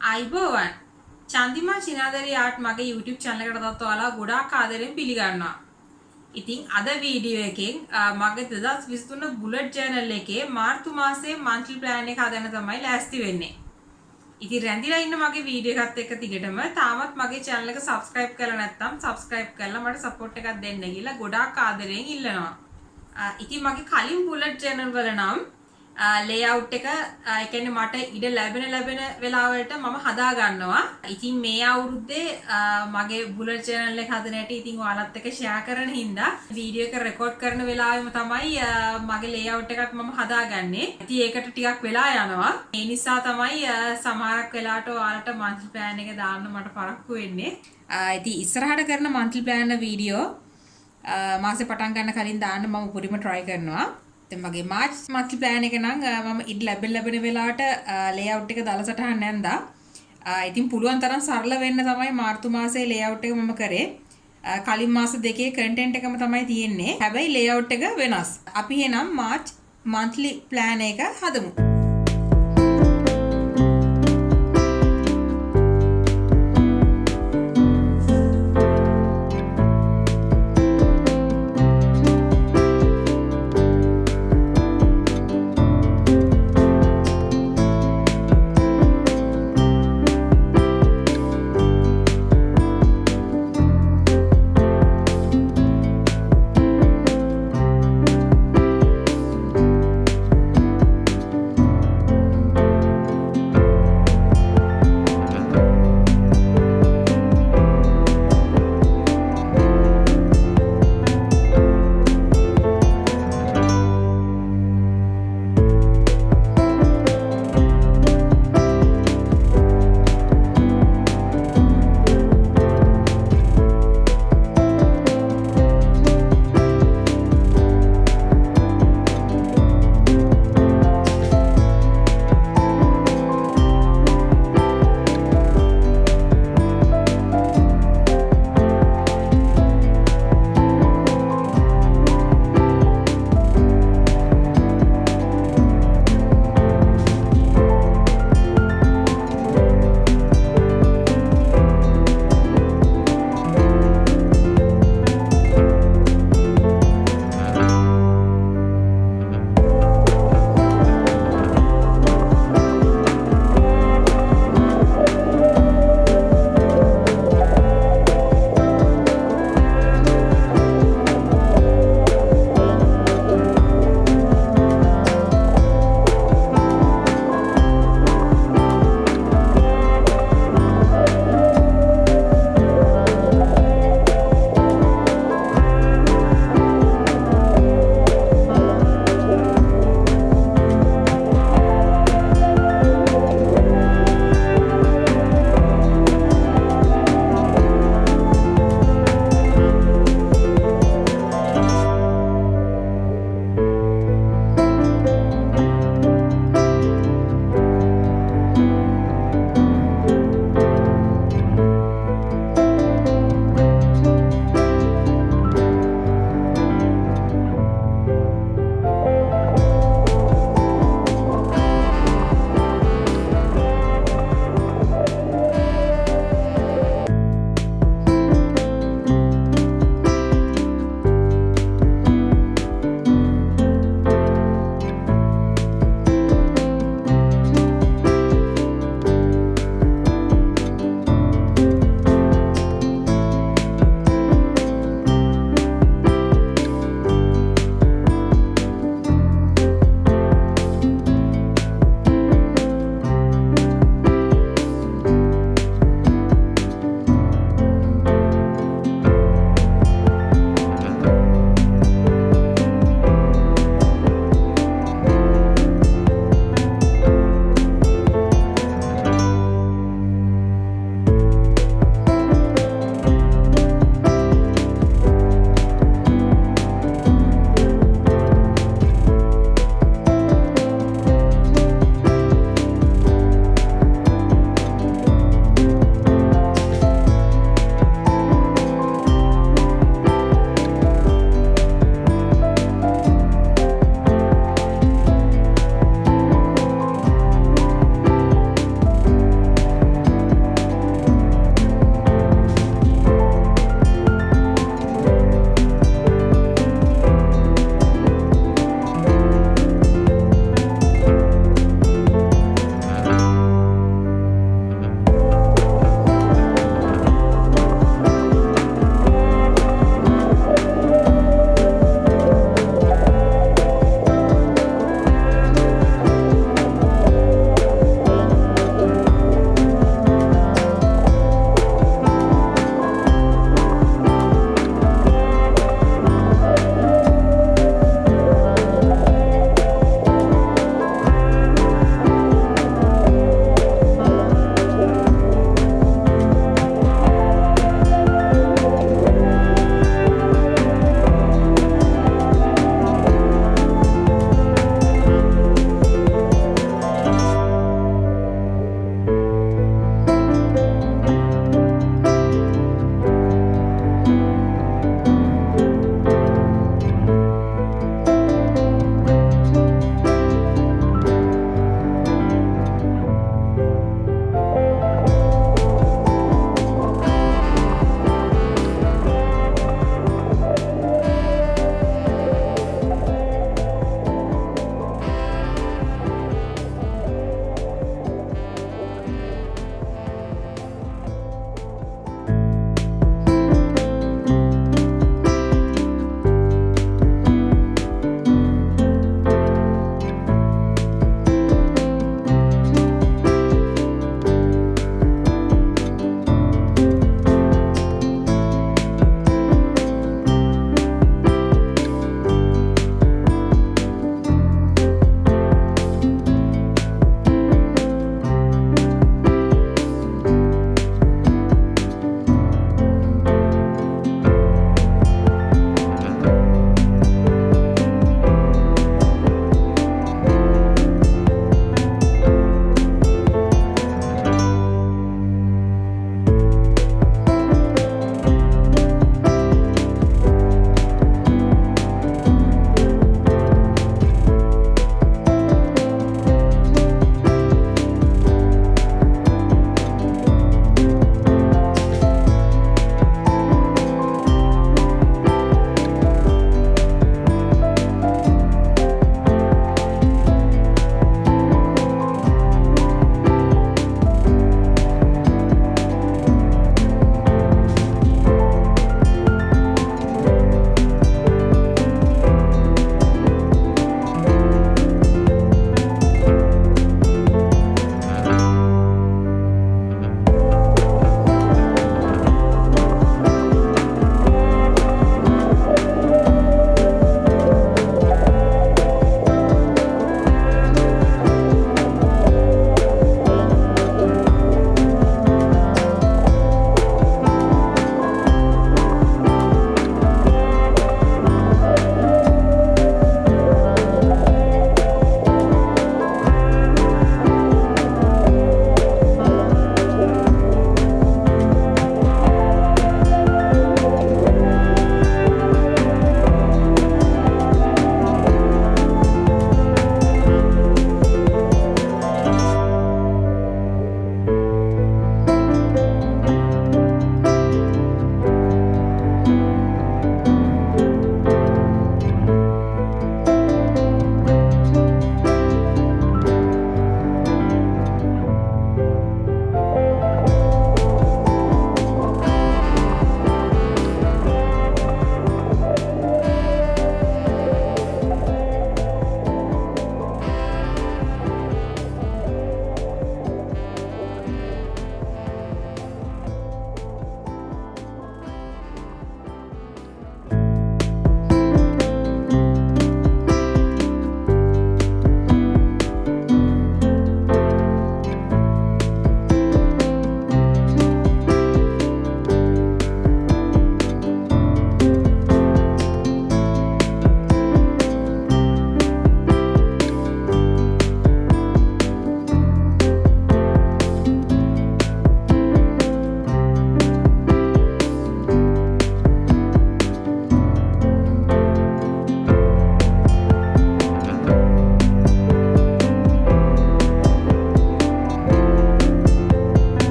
අයිබෝවන් චන්දිමා චිනාදරි ආට් මගේ YouTube channel එකට තවත් ඔයාලා ගොඩාක් ආදරෙන් පිළිගන්නවා. ඉතින් අද වීඩියෝ එකෙන් මගේ 2023 බුලට් ජර්නල් එකේ මාර්තු මාසයේ monthly plan එක හදන්න තමයි ලෑස්ති වෙන්නේ. ඉතින් රැඳිලා ඉන්න මගේ වීඩියෝ එකත් එක්ක දිගටම තාමත් මගේ channel එක subscribe කරලා නැත්නම් subscribe කරලා මට support එකක් දෙන්න කියලා ගොඩාක් ආදරෙන් ඉල්ලනවා. ඉතින් මගේ කලින් බුලට් ජර්නල් වල නම් layout එක ඒ කියන්නේ මට ඉඩ ලැබෙන වෙලාවලට මම හදා ගන්නවා. ඉතින් මේ අවුරුද්දේ මගේ බුලට් channel එක හදන හැටි ඉතින් ඔයාලත් එක්ක share කරන හින්දා වීඩියෝ එක record කරන වෙලාවෙම තමයි මගේ layout එකත් මම හදාගන්නේ. ඉතින් ඒකට ටිකක් වෙලා යනවා. ඒ නිසා තමයි සමහරක් වෙලාවට ඔයාලට monthly plan එක දාන්න මට පරක්කු වෙන්නේ. ඉතින් ඉස්සරහට කරන monthly plan වීඩියෝ මාසේ පටන් ගන්න කලින් දාන්න මම උපරිම try කරනවා. දැන් මගේ මාර්ච් monthly plan එක නම් මම ඉඩ ලැබෙන වෙලාවට layout එක දාලා සටහන් නැන්දා. ඉතින් පුළුවන් තරම් සරල වෙන්න තමයි මාර්තු මාසයේ layout එක මම කරේ. කලින් මාස දෙකේ content එකම තමයි තියෙන්නේ. හැබැයි layout එක වෙනස්. අපි එහෙනම් මාර්ච් monthly plan එක හදමු.